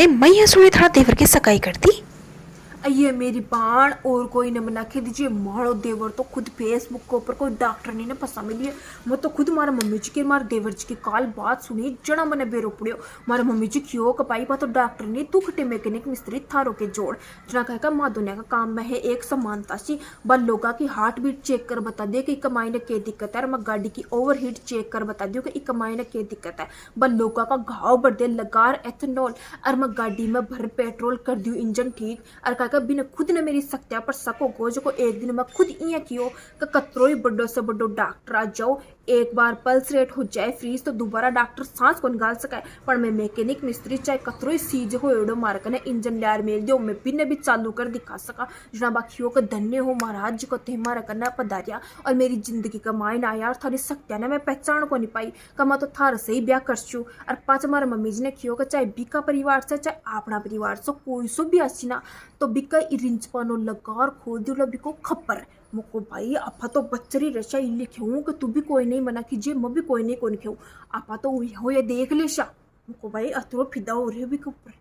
भाई मैं ये सुनी थोड़ा देवर की सगाई कर दी। ये मेरी बाण और कोई न बना के दीजिए मारो देवर तो खुद फेसबुक के ऊपर कोई डॉक्टर नहीं ने पसा मिली है। मैं तो खुद मारा मम्मी जी के मारे देवर जी की काल बात सुनी जड़ा मैंने बेरो पड़ियो मारा मम्मी जी क्यों कपाई पा तो डॉक्टर ने तू खटे मैकेनिक मिस्त्री थारो के जोड़ जना कहेगा माँ दुनिया का काम में है एक समानता सी बल लोगा की हार्ट बीट चेक कर बता दे कि कमाई ने क्या दिक्कत है और मैं गाड़ी की ओवर हीट चेक कर बता दियो कि कमाई ने क्या दिक्कत है बल लोगा का घाव बढ़ दे लगार एथेनॉल और मैं गाड़ी में भर पेट्रोल कर दियो इंजन ठीक और बिना खुद ने मेरी सत्या पर सको गोज को एक दिन मैं खुद इं कियो कि कतरो ही बड़ो से बड़ो डॉक्टर आ जाओ एक बार पल्स रेट हो जाए फ्रीज तो दोबारा डॉक्टर सांस को निकाल सके पर मैं मैकेनिक मिस्त्री चाहे कतरो ही सीज हो एडो मारक ने इंजन लियार मेल दियो मैं बिना भी चालू कर दिखा सका जना बाखियों का धन्य हो महाराज जी को ते मारा करना पधारिया और मेरी जिंदगी कमाई ना यार थारी सत्या ने मैं पहचान को नहीं पाई कमा तो थार से ही ब्याह करछू और पाँच हमारे मम्मी जी ने कियो का चाहे बीका परिवार से चाहे अपना परिवार से कोई सो भी आसी ना तो बिका रिंच पानो लगार खोल दियो बिको खप्पर मुको भाई आपा तो बच्चरी रचा लिखे कि तू भी कोई नहीं मना कीजिए मैं भी कोई नहीं कौन खेऊ आपा तो हो ये देख ले शा मुको भाई अतरो फिदा हो रहे भी के ऊपर